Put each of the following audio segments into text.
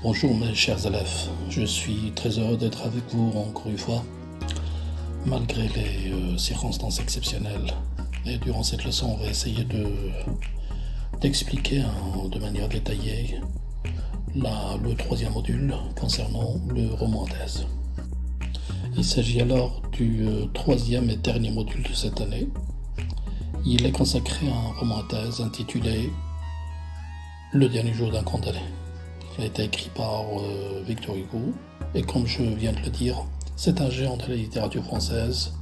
Bonjour mes chers élèves, je suis très heureux d'être avec vous encore une fois, malgré les circonstances exceptionnelles. Et durant cette leçon, on va essayer d'expliquer de manière détaillée le troisième module concernant le roman thèse. Il s'agit alors du troisième et dernier module de cette année. Il est consacré à un roman thèse intitulé Le dernier jour d'un condamné. Il a été écrit par Victor Hugo, et comme je viens de le dire, c'est un géant de la littérature française.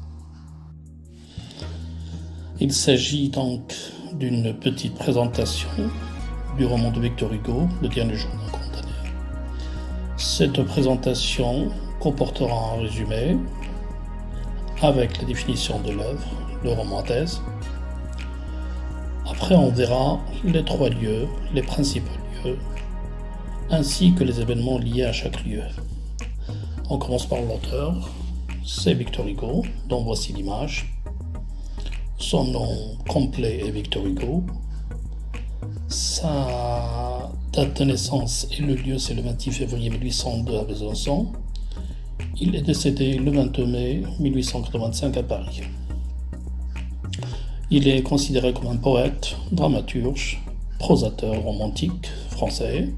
Il s'agit donc d'une petite présentation du roman de Victor Hugo, Le dernier jour d'un condamné. Cette présentation comportera un résumé avec la définition de l'œuvre, le roman thèse. Après, on verra les trois lieux, les principaux lieux, ainsi que les événements liés à chaque lieu. On commence par l'auteur, c'est Victor Hugo, dont voici l'image. Son nom complet est Victor Hugo. Sa date de naissance et le lieu, c'est le 28 février 1802 à Besançon. Il est décédé le 22 mai 1885 à Paris. Il est considéré comme un poète, dramaturge, prosateur romantique français.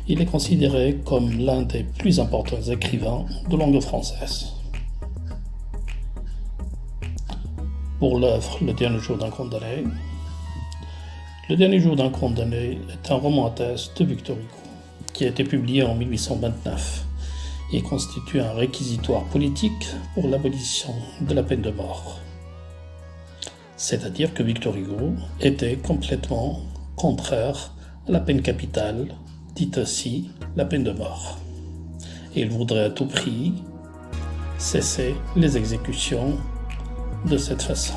Il est considéré comme l'un des plus importants écrivains de langue française. Pour l'œuvre Le dernier jour d'un condamné, Le dernier jour d'un condamné est un roman thèse de Victor Hugo qui a été publié en 1829 et constitue un réquisitoire politique pour l'abolition de la peine de mort. C'est-à-dire que Victor Hugo était complètement contraire à la peine capitale, dite aussi la peine de mort. Et il voudrait à tout prix cesser les exécutions de cette façon.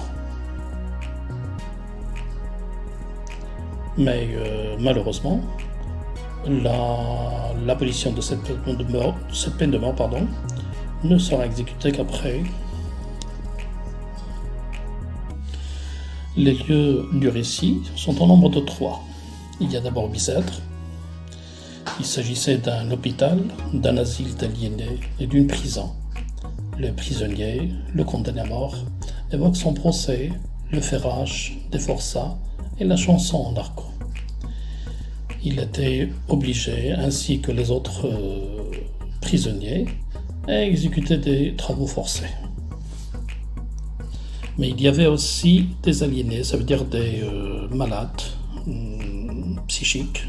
Mais malheureusement, l'abolition de cette peine de mort, ne sera exécutée qu'après. Les lieux du récit sont au nombre de 3. Il y a d'abord Bicêtre. Il s'agissait d'un hôpital, d'un asile d'aliénés et d'une prison. Le prisonnier, le condamné à mort, évoque son procès, le ferrage des forçats et la chanson en argot. Il était obligé, ainsi que les autres prisonniers, à exécuter des travaux forcés. Mais il y avait aussi des aliénés, ça veut dire des malades psychiques.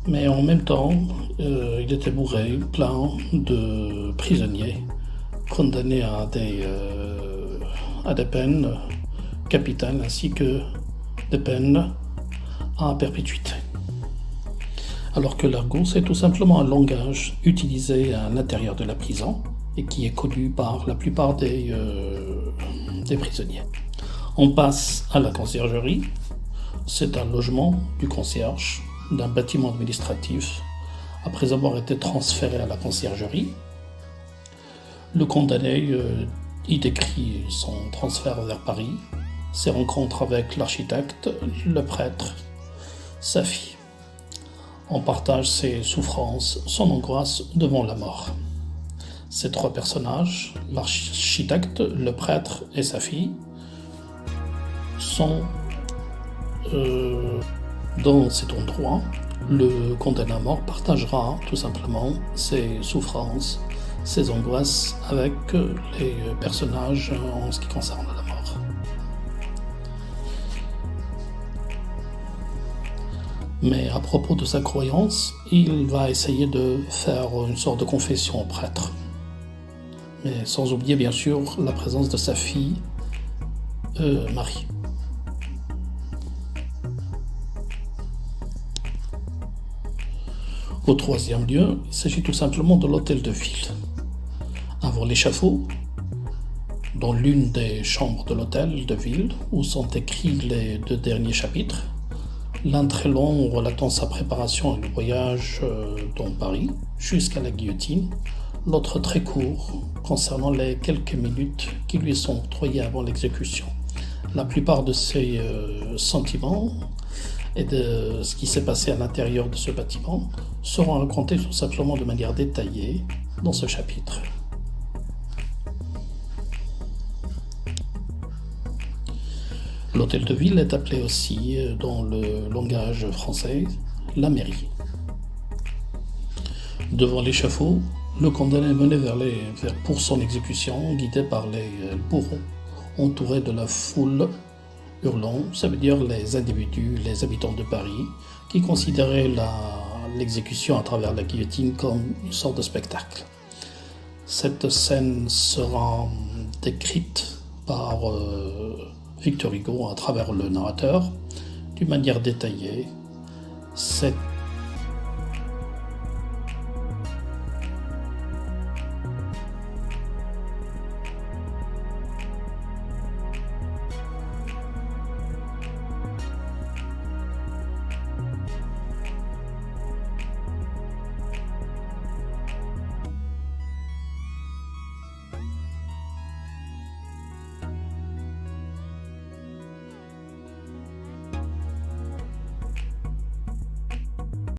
Mais en même temps, il était bourré, plein de prisonniers, condamnés à des peines capitales ainsi que des peines à perpétuité. Alors que l'argot, c'est tout simplement un langage utilisé à l'intérieur de la prison et qui est connu par la plupart des prisonniers. On passe à la conciergerie. C'est un logement du concierge d'un bâtiment administratif après avoir été transféré à la conciergerie. Le condamné y décrit son transfert vers Paris, ses rencontres avec l'architecte, le prêtre, sa fille. On partage ses souffrances, son angoisse devant la mort. Ces 3 personnages, l'architecte, le prêtre et sa fille, sont dans cet endroit. Le condamné à mort partagera tout simplement ses souffrances, ses angoisses avec les personnages en ce qui concerne la mort. Mais à propos de sa croyance, il va essayer de faire une sorte de confession au prêtre. Mais sans oublier bien sûr la présence de sa fille, Marie. Au 3e lieu, il s'agit tout simplement de l'hôtel de ville. Avant l'échafaud, dans l'une des chambres de l'hôtel de ville, où sont écrits les 2 derniers chapitres, l'un très long relatant sa préparation et le voyage dans Paris jusqu'à la guillotine, l'autre très court concernant les quelques minutes qui lui sont octroyées avant l'exécution. La plupart de ces sentiments et de ce qui s'est passé à l'intérieur de ce bâtiment seront racontés tout simplement de manière détaillée dans ce chapitre. L'hôtel de ville est appelé aussi, dans le langage français, la mairie. Devant l'échafaud, le condamné est mené pour son exécution, guidé par les bourreaux, entouré de la foule hurlant, ça veut dire les individus, les habitants de Paris, qui considéraient l'exécution à travers la guillotine comme une sorte de spectacle. Cette scène sera décrite par Victor Hugo à travers le narrateur d'une manière détaillée. Cette